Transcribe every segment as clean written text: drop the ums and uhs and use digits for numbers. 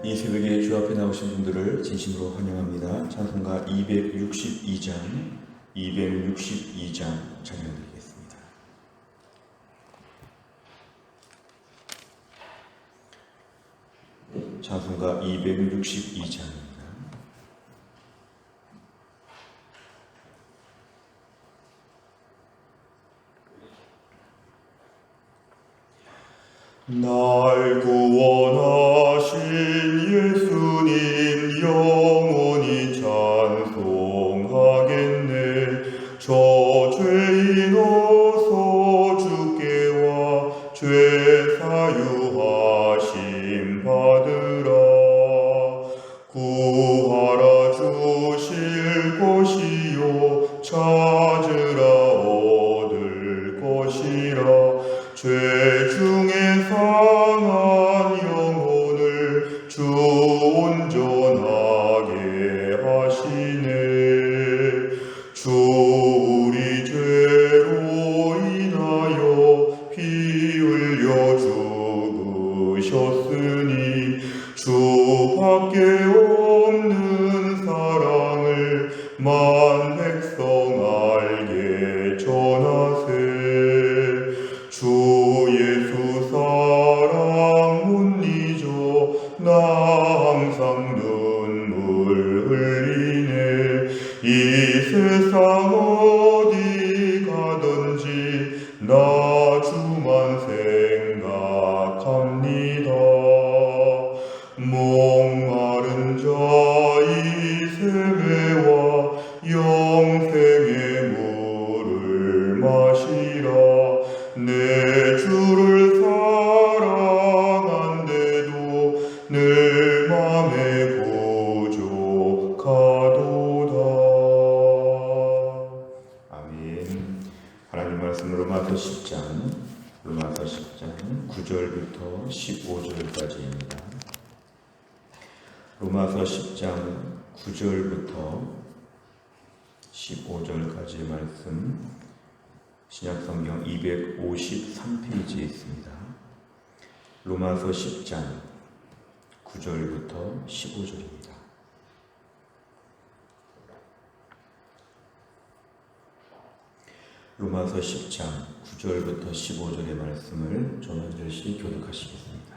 이 새벽에 주 앞에 나오신 분들을 진심으로 환영합니다. 찬송가 262장 찬양드리겠습니다. 찬송가 262장입니다. 날 구원하신 예수님 영원히 찬송하겠네. 저 죄인 어서 주께 와 죄 사유하심 받으라. 구하라 주실 것이요 찾으라 얻을 것이라. 죄 중에 상한 영혼을 주 온전하게 하시네. 주 우리 죄로 인하여 피 흘려 죽으셨으니 주밖에 없는 사랑을 만 백성 알게 전하세. 주 예수 사랑 못 잊어 나 항상 눈물 흘리네. 이 세상 어디 가든지 나 주만 생각합니다. 목마른 자의 세매와 영생의 물을 마시라. 내 주를 사랑한데도 늘 맘에 부족하도다. 아멘. 하나님 말씀 로마서 10장 9절부터 15절까지입니다. 로마서 10장 9절부터 15절까지의 말씀 신약성경 253페이지에 있습니다. 로마서 10장 9절부터 15절입니다. 로마서 10장 9절부터 15절의 말씀을 전 한 절씩 교독하시겠습니다.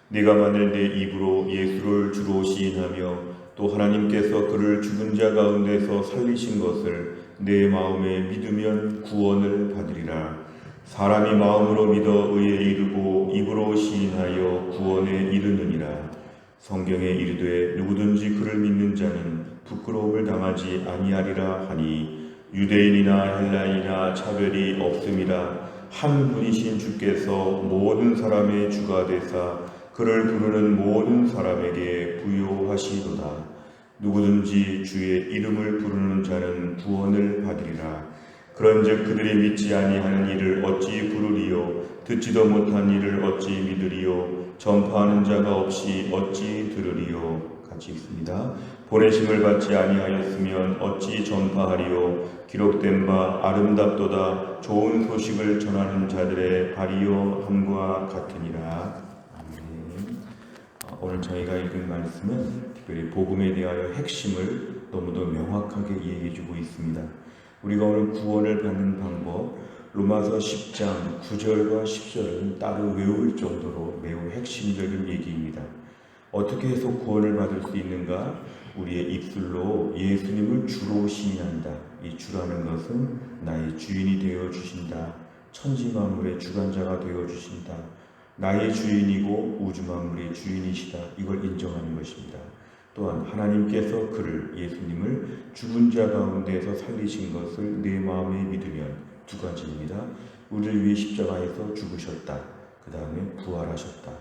네가 만일 내 입으로 예수를 주로 시인하며 또 하나님께서 그를 죽은 자 가운데서 살리신 것을 내 마음에 믿으면 구원을 받으리라. 사람이 마음으로 믿어 의에 이르고 입으로 시인하여 구원에 이르느니라. 성경에 이르되 누구든지 그를 믿는 자는 부끄러움을 당하지 아니하리라 하니 유대인이나 헬라인이나 차별이 없음이라. 한 분이신 주께서 모든 사람의 주가 되사 그를 부르는 모든 사람에게 부요하시도다. 누구든지 주의 이름을 부르는 자는 구원을 받으리라. 그런즉 그들이 믿지 아니하는 이를 어찌 부르리요? 듣지도 못한 이를 어찌 믿으리요? 전파하는 자가 없이 어찌 들으리요? 같이 읽습니다. 보내심을 받지 아니하였으면 어찌 전파하리요? 기록된 바 아름답도다. 좋은 소식을 전하는 자들의 발이요 함과 같으니라. 아멘. 오늘 저희가 읽은 말씀은 특별히 복음에 대하여 핵심을 너무도 명확하게 이야기해주고 있습니다. 우리가 오늘 구원을 받는 방법, 로마서 10장 9절과 10절은 따로 외울 정도로 매우 핵심적인 얘기입니다. 어떻게 해서 구원을 받을 수 있는가? 우리의 입술로 예수님을 주로 시인한다. 이 주라는 것은 나의 주인이 되어 주신다. 천지 만물의 주관자가 되어 주신다. 나의 주인이고 우주 만물의 주인이시다. 이걸 인정하는 것입니다. 또한 하나님께서 그를 예수님을 죽은 자 가운데서 살리신 것을 내 마음에 믿으면 두 가지입니다. 우리를 위해 십자가에서 죽으셨다. 그 다음에 부활하셨다.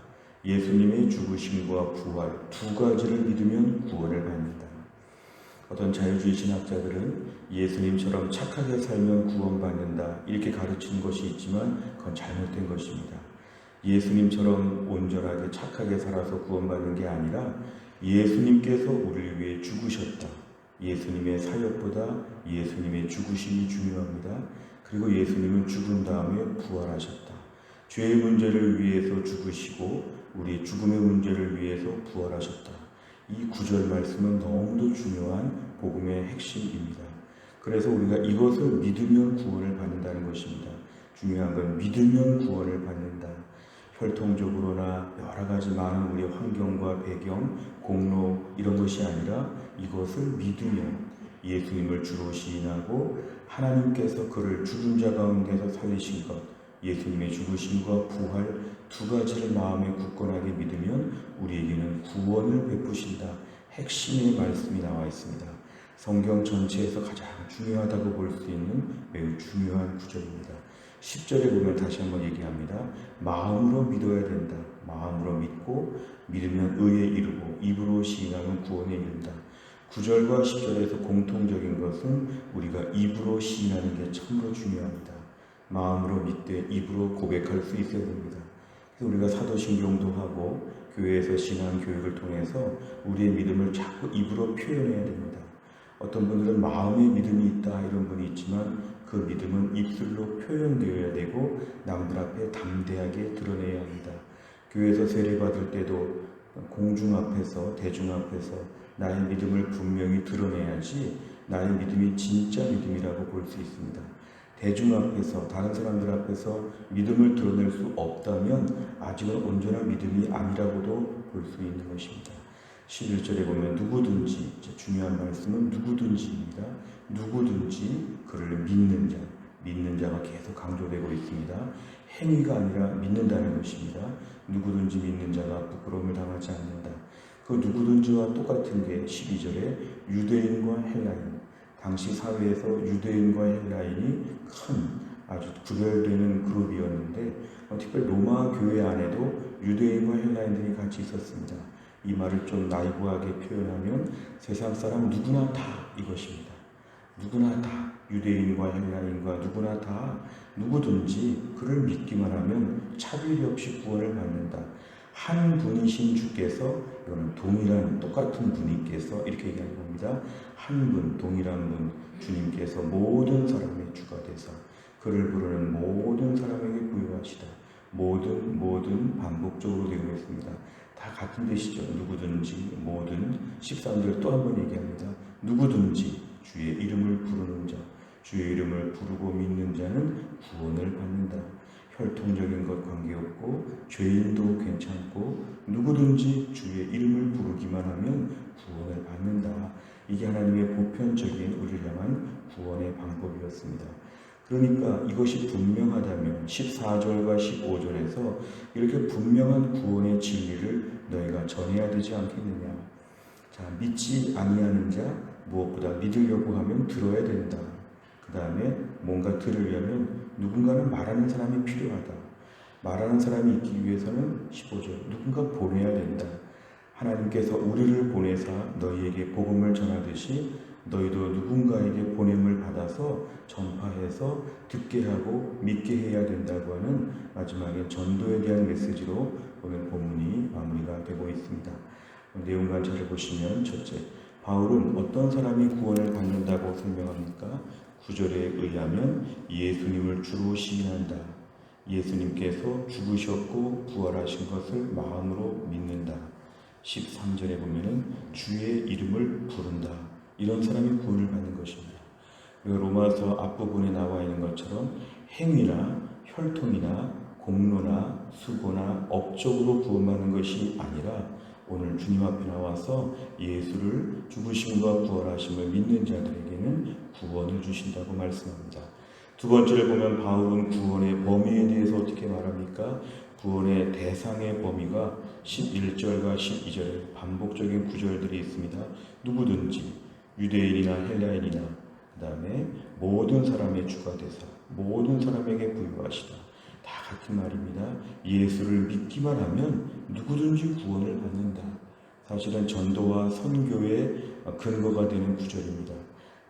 예수님의 죽으심과 부활 두 가지를 믿으면 구원을 받는다. 어떤 자유주의 신학자들은 예수님처럼 착하게 살면 구원받는다 이렇게 가르치는 것이 있지만 그건 잘못된 것입니다. 예수님처럼 온전하게 착하게 살아서 구원받는 게 아니라 예수님께서 우리를 위해 죽으셨다. 예수님의 사역보다 예수님의 죽으심이 중요합니다. 그리고 예수님은 죽은 다음에 부활하셨다. 죄의 문제를 위해서 죽으시고 우리 죽음의 문제를 위해서 부활하셨다. 이 구절 말씀은 너무도 중요한 복음의 핵심입니다. 그래서 우리가 이것을 믿으면 구원을 받는다는 것입니다. 중요한 건 믿으면 구원을 받는다. 혈통적으로나 여러 가지 많은 우리의 환경과 배경, 공로 이런 것이 아니라 이것을 믿으면 예수님을 주로 시인하고 하나님께서 그를 죽은 자 가운데서 살리신 것, 예수님의 죽으심과 부활 두 가지를 마음에 굳건하게 믿으면 우리에게는 구원을 베푸신다. 핵심의 말씀이 나와 있습니다. 성경 전체에서 가장 중요하다고 볼 수 있는 매우 중요한 구절입니다. 10절에 보면 다시 한번 얘기합니다. 마음으로 믿어야 된다. 마음으로 믿고 믿으면 의에 이르고 입으로 시인하면 구원에 이른다. 9절과 10절에서 공통적인 것은 우리가 입으로 시인하는 게 참으로 중요합니다. 마음으로 믿되 입으로 고백할 수 있어야 됩니다. 그래서 우리가 사도신경도 하고 교회에서 신앙 교육을 통해서 우리의 믿음을 자꾸 입으로 표현해야 됩니다. 어떤 분들은 마음의 믿음이 있다 이런 분이 있지만 그 믿음은 입술로 표현되어야 되고 남들 앞에 담대하게 드러내야 합니다. 교회에서 세례받을 때도 공중 앞에서 대중 앞에서 나의 믿음을 분명히 드러내야지 나의 믿음이 진짜 믿음이라고 볼 수 있습니다. 대중 앞에서 다른 사람들 앞에서 믿음을 드러낼 수 없다면 아직은 온전한 믿음이 아니라고도 볼 수 있는 것입니다. 11절에 보면 누구든지, 중요한 말씀은 누구든지입니다. 누구든지 그를 믿는 자가 계속 강조되고 있습니다. 행위가 아니라 믿는다는 것입니다. 누구든지 믿는 자가 부끄러움을 당하지 않는다. 그 누구든지와 똑같은 게 12절에 유대인과 헬라인, 당시 사회에서 유대인과 헬라인이 큰 아주 구별되는 그룹이었는데 특별히 로마 교회 안에도 유대인과 헬라인들이 같이 있었습니다. 이 말을 좀 나이브하게 표현하면 세상 사람 누구나 다 이것입니다. 누구나 다 유대인과 헬라인과 누구나 다 누구든지 그를 믿기만 하면 차별이 없이 구원을 받는다. 한 분이신 주께서 이거는 동일한 똑같은 분이께서 이렇게 얘기하는 겁니다. 한 분, 동일한 분 주님께서 모든 사람의 주가 되사 그를 부르는 모든 사람에게 부여하시다. 모든 반복적으로 되고 있습니다. 다 같은 뜻이죠. 누구든지 모든 13절 또 한 번 얘기합니다. 누구든지 주의 이름을 부르는 자, 주의 이름을 부르고 믿는 자는 구원을 받는다. 혈통적인 것 관계없고 죄인도 괜찮고 누구든지 주의 이름을 부르기만 하면 구원을 받는다. 이게 하나님의 보편적인 우리를 향한 구원의 방법이었습니다. 그러니까 이것이 분명하다면 14절과 15절에서 이렇게 분명한 구원의 진리를 너희가 전해야 되지 않겠느냐. 자, 믿지 아니하는 자 무엇보다 믿으려고 하면 들어야 된다. 그 다음에 뭔가 들으려면 누군가는 말하는 사람이 필요하다. 말하는 사람이 있기 위해서는 15절 누군가 보내야 된다. 하나님께서 우리를 보내사 너희에게 복음을 전하듯이 너희도 누군가에게 보냄을 받아서 전파해서 듣게 하고 믿게 해야 된다고 하는 마지막에 전도에 대한 메시지로 오늘 본문이 마무리가 되고 있습니다. 내용만 잘 보시면 첫째, 바울은 어떤 사람이 구원을 받는다고 설명합니까? 9절에 의하면 예수님을 주로 시인한다. 예수님께서 죽으셨고 부활하신 것을 마음으로 믿는다. 13절에 보면은 주의 이름을 부른다. 이런 사람이 구원을 받는 것입니다. 로마서 앞부분에 나와 있는 것처럼 행위나 혈통이나 공로나 수고나 업적으로 구원받는 것이 아니라 오늘 주님 앞에 나와서 예수를 죽으심과 부활하심을 믿는 자들에게는 구원을 주신다고 말씀합니다. 두 번째를 보면 바울은 구원의 범위에 대해서 어떻게 말합니까? 구원의 대상의 범위가 11절과 12절에 반복적인 구절들이 있습니다. 누구든지 유대인이나 헬라인이나 그 다음에 모든 사람의 주가 되사 모든 사람에게 부여하시다. 다 같은 말입니다. 예수를 믿기만 하면 누구든지 구원을 받는다. 사실은 전도와 선교의 근거가 되는 구절입니다.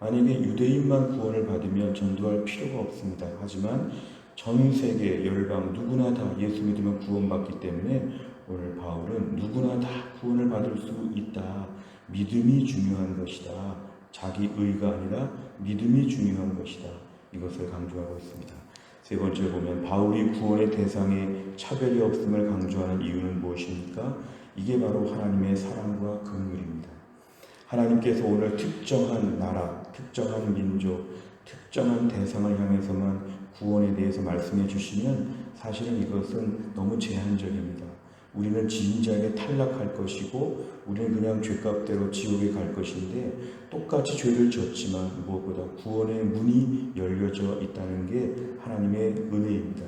만약에 유대인만 구원을 받으면 전도할 필요가 없습니다. 하지만 전 세계 열방 누구나 다 예수 믿으면 구원받기 때문에 오늘 바울은 누구나 다 구원을 받을 수 있다. 믿음이 중요한 것이다. 자기 의가 아니라 믿음이 중요한 것이다. 이것을 강조하고 있습니다. 세 번째 보면 바울이 구원의 대상에 차별이 없음을 강조하는 이유는 무엇입니까? 이게 바로 하나님의 사랑과 긍휼입니다. 하나님께서 오늘 특정한 나라, 특정한 민족, 특정한 대상을 향해서만 구원에 대해서 말씀해 주시면 사실은 이것은 너무 제한적입니다. 우리는 진작에 탈락할 것이고 우리는 그냥 죄값대로 지옥에 갈 것인데 똑같이 죄를 졌지만 무엇보다 구원의 문이 열려져 있다는 게 하나님의 은혜입니다.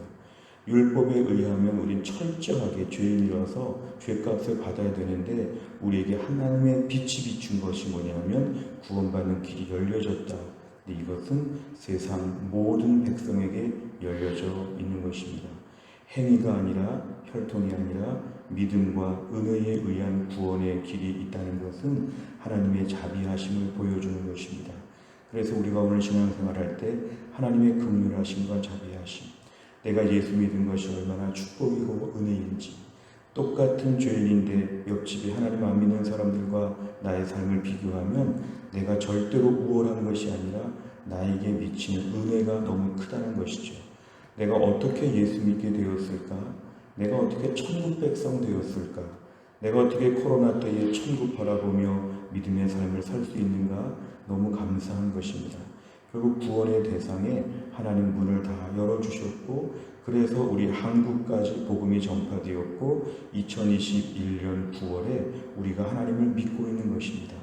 율법에 의하면 우린 철저하게 죄인이라서 죄값을 받아야 되는데 우리에게 하나님의 빛이 비춘 것이 뭐냐면 구원받는 길이 열려졌다. 근데 이것은 세상 모든 백성에게 열려져 있는 것입니다. 행위가 아니라 혈통이 아니라 믿음과 은혜에 의한 구원의 길이 있다는 것은 하나님의 자비하심을 보여주는 것입니다. 그래서 우리가 오늘 신앙생활할 때 하나님의 긍휼하심과 자비하심, 내가 예수 믿은 것이 얼마나 축복이고 은혜인지, 똑같은 죄인인데 옆집에 하나님 안 믿는 사람들과 나의 삶을 비교하면 내가 절대로 우월한 것이 아니라 나에게 미치는 은혜가 너무 크다는 것이죠. 내가 어떻게 예수 믿게 되었을까? 내가 어떻게 천국 백성 되었을까? 내가 어떻게 코로나 때에 천국 바라보며 믿음의 삶을 살 수 있는가? 너무 감사한 것입니다. 결국 구원의 대상에 하나님 문을 다 열어주셨고 그래서 우리 한국까지 복음이 전파되었고 2021년 9월에 우리가 하나님을 믿고 있는 것입니다.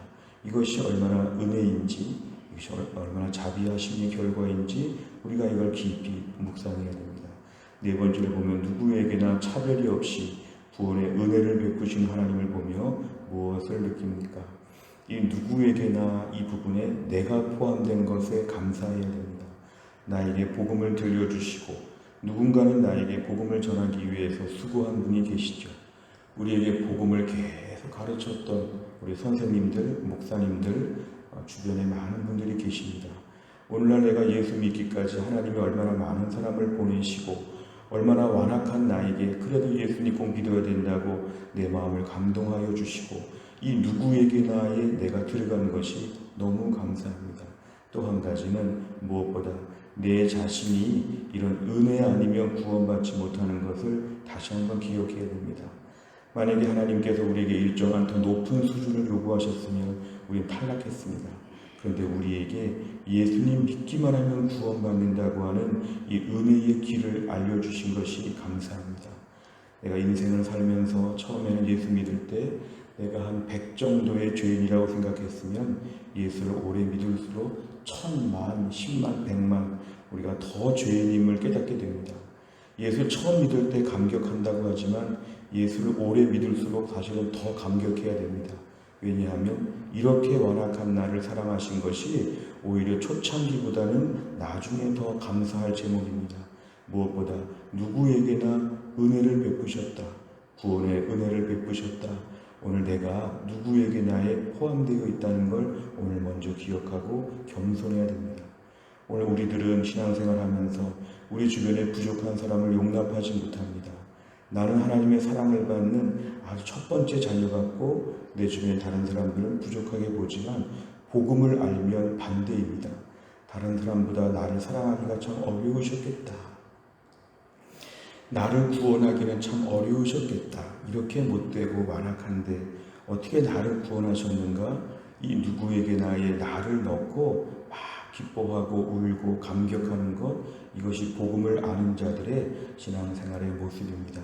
이것이 얼마나 은혜인지, 이것이 얼마나 자비하심의 결과인지 우리가 이걸 깊이 묵상해야 됩니다. 네 번째로 보면 누구에게나 차별이 없이 구원의 은혜를 베푸신 하나님을 보며 무엇을 느낍니까? 이 누구에게나 이 부분에 내가 포함된 것에 감사해야 됩니다. 나에게 복음을 들려주시고 누군가는 나에게 복음을 전하기 위해서 수고한 분이 계시죠. 우리에게 복음을 계속 가르쳤던 우리 선생님들, 목사님들, 주변에 많은 분들이 계십니다. 오늘날 내가 예수 믿기까지 하나님이 얼마나 많은 사람을 보내시고 얼마나 완악한 나에게 그래도 예수님 꼭 믿어야 된다고 내 마음을 감동하여 주시고 이 누구에게나에 내가 들어가는 것이 너무 감사합니다. 또 한 가지는 무엇보다 내 자신이 이런 은혜 아니면 구원받지 못하는 것을 다시 한번 기억해야 됩니다. 만약에 하나님께서 우리에게 일정한 더 높은 수준을 요구하셨으면 우리는 탈락했습니다. 그런데 우리에게 예수님 믿기만 하면 구원받는다고 하는 이 은혜의 길을 알려주신 것이 감사합니다. 내가 인생을 살면서 처음에는 예수 믿을 때 내가 한 100 정도의 죄인이라고 생각했으면 예수를 오래 믿을수록 1000만, 10만, 100만 우리가 더 죄인임을 깨닫게 됩니다. 예수 처음 믿을 때 감격한다고 하지만 예수를 오래 믿을수록 사실은 더 감격해야 됩니다. 왜냐하면 이렇게 완악한 나를 사랑하신 것이 오히려 초창기보다는 나중에 더 감사할 제목입니다. 무엇보다 누구에게나 은혜를 베푸셨다. 구원의 은혜를 베푸셨다. 오늘 내가 누구에게나에 포함되어 있다는 걸 오늘 먼저 기억하고 겸손해야 됩니다. 오늘 우리들은 신앙생활하면서 우리 주변에 부족한 사람을 용납하지 못합니다. 나는 하나님의 사랑을 받는 아주 첫 번째 자녀 같고 내 주변의 다른 사람들은 부족하게 보지만 복음을 알면 반대입니다. 다른 사람보다 나를 사랑하기가 참 어려우셨겠다. 나를 구원하기는 참 어려우셨겠다. 이렇게 못되고 완악한데 어떻게 나를 구원하셨는가? 이 누구에게나의 나를 넣고 막 기뻐하고 울고 감격하는 것, 이것이 복음을 아는 자들의 신앙생활의 모습입니다.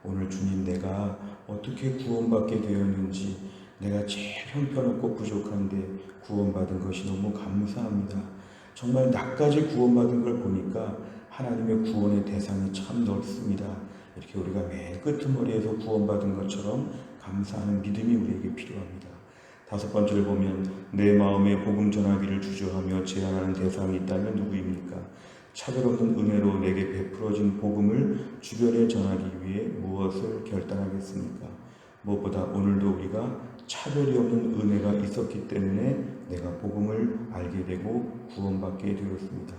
오늘 주님, 내가 어떻게 구원받게 되었는지, 내가 제일 형편없고 부족한데 구원받은 것이 너무 감사합니다. 정말 나까지 구원받은 걸 보니까 하나님의 구원의 대상이 참 넓습니다. 이렇게 우리가 맨 끄트머리에서 구원받은 것처럼 감사하는 믿음이 우리에게 필요합니다. 다섯 번째를 보면 내 마음에 복음 전하기를 주저하며 제한하는 대상이 있다면 누구입니까? 차별 없는 은혜로 내게 베풀어진 복음을 주변에 전하기 위해 무엇을 결단하겠습니까? 무엇보다 오늘도 우리가 차별이 없는 은혜가 있었기 때문에 내가 복음을 알게 되고 구원받게 되었습니다.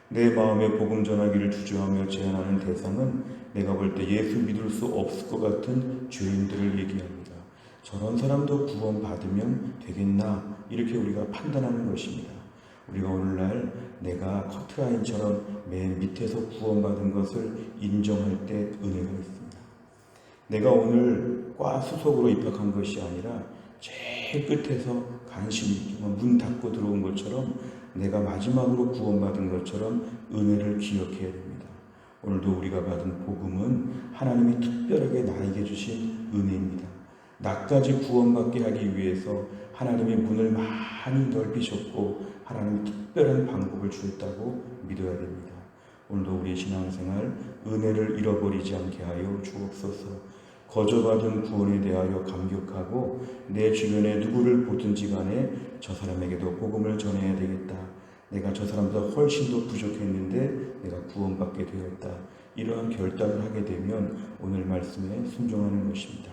내 마음에 복음 전하기를 주저하며 제한하는 대상은 내가 볼 때 예수 믿을 수 없을 것 같은 죄인들을 얘기합니다. 저런 사람도 구원받으면 되겠나? 이렇게 우리가 판단하는 것입니다. 우리가 오늘날 내가 커트라인처럼 맨 밑에서 구원받은 것을 인정할 때 은혜가 있습니다. 내가 오늘 과 수석으로 입학한 것이 아니라 제일 끝에서 간신히 문 닫고 들어온 것처럼 내가 마지막으로 구원받은 것처럼 은혜를 기억해야 됩니다. 오늘도 우리가 받은 복음은 하나님이 특별하게 나에게 주신 은혜입니다. 나까지 구원받게 하기 위해서 하나님이 문을 많이 넓히셨고 하나님이 특별한 방법을 주셨다고 믿어야 됩니다. 오늘도 우리의 신앙생활 은혜를 잃어버리지 않게 하여 주옵소서. 거저받은 구원에 대하여 감격하고 내 주변에 누구를 보든지 간에 저 사람에게도 복음을 전해야 되겠다. 내가 저 사람보다 훨씬 더 부족했는데 내가 구원받게 되었다. 이러한 결단을 하게 되면 오늘 말씀에 순종하는 것입니다.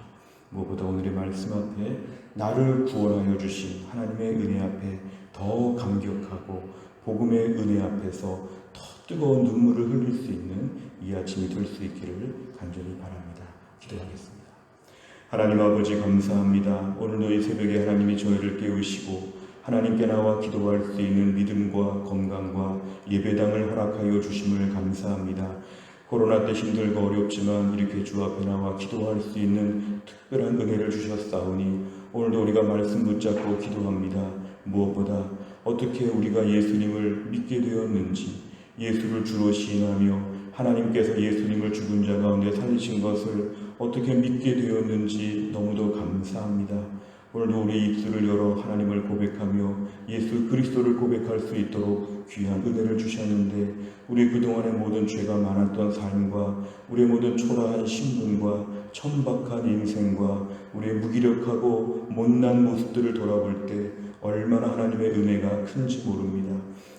무엇보다 오늘의 말씀 앞에 나를 구원하여 주신 하나님의 은혜 앞에 더 감격하고 복음의 은혜 앞에서 더 뜨거운 눈물을 흘릴 수 있는 이 아침이 될 수 있기를 간절히 바랍니다. 기도하겠습니다. 하나님 아버지 감사합니다. 오늘도 이 새벽에 하나님이 저희를 깨우시고 하나님께 나와 기도할 수 있는 믿음과 건강과 예배당을 허락하여 주심을 감사합니다. 코로나 때 힘들고 어렵지만 이렇게 주 앞에 나와 기도할 수 있는 특별한 은혜를 주셨사오니 오늘도 우리가 말씀 붙잡고 기도합니다. 무엇보다 어떻게 우리가 예수님을 믿게 되었는지, 예수를 주로 시인하며 하나님께서 예수님을 죽은 자 가운데 살리신 것을 어떻게 믿게 되었는지 너무도 감사합니다. 오늘도 우리 입술을 열어 하나님을 고백하며 예수 그리스도를 고백할 수 있도록 귀한 은혜를 주셨는데 우리 그동안의 모든 죄가 많았던 삶과 우리의 모든 초라한 신분과 천박한 인생과 우리의 무기력하고 못난 모습들을 돌아볼 때 얼마나 하나님의 은혜가 큰지 모릅니다.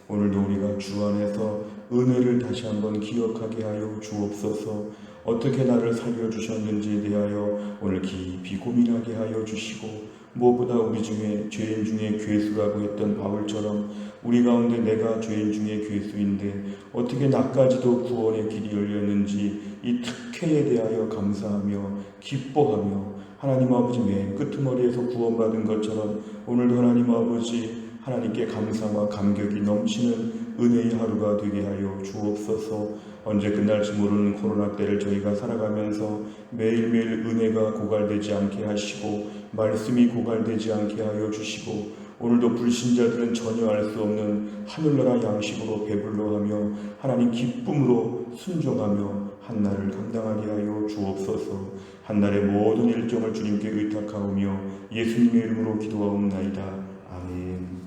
오늘도 우리가 주 안에서 은혜를 다시 한번 기억하게 하여 주옵소서. 어떻게 나를 살려주셨는지에 대하여 오늘 깊이 고민하게 하여 주시고 무엇보다 우리 중에 죄인 중에 괴수라고 했던 바울처럼 우리 가운데 내가 죄인 중에 괴수인데 어떻게 나까지도 구원의 길이 열렸는지 이 특혜에 대하여 감사하며 기뻐하며 하나님 아버지 맨 끄트머리에서 구원받은 것처럼 오늘도 하나님 아버지 하나님께 감사와 감격이 넘치는 은혜의 하루가 되게 하여 주옵소서. 언제 끝날지 모르는 코로나 때를 저희가 살아가면서 매일매일 은혜가 고갈되지 않게 하시고 말씀이 고갈되지 않게 하여 주시고 오늘도 불신자들은 전혀 알 수 없는 하늘나라 양식으로 배불러하며 하나님 기쁨으로 순종하며 한날을 감당하게 하여 주옵소서. 한날의 모든 일정을 주님께 의탁하오며 예수님의 이름으로 기도하옵나이다. 아멘.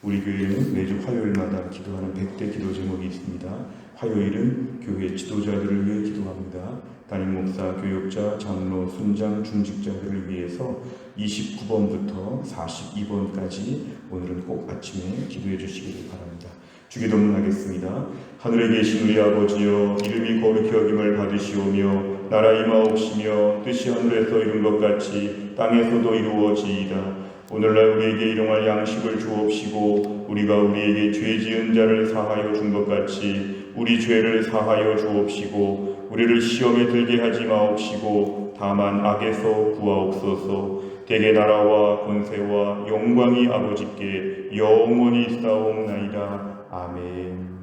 우리 교회는 매주 화요일마다 기도하는 100대 기도 제목이 있습니다. 화요일은 교회 지도자들을 위해 기도합니다. 담임 목사, 교역자, 장로, 순장, 중직자들을 위해서 29번부터 42번까지 오늘은 꼭 아침에 기도해 주시기를 바랍니다. 주기도문 하겠습니다. 하늘에 계신 우리 아버지여, 이름이 거룩히 여김을 받으시오며 나라 임하옵시며 뜻이 하늘에서 이룬 것 같이 땅에서도 이루어지이다. 오늘날 우리에게 일용할 양식을 주옵시고 우리가 우리에게 죄 지은 자를 사하여 준 것 같이 우리 죄를 사하여 주옵시고 우리를 시험에 들게 하지 마옵시고 다만 악에서 구하옵소서. 대개 나라와 권세와 영광이 아버지께 영원히 있사옵나이다. 아멘.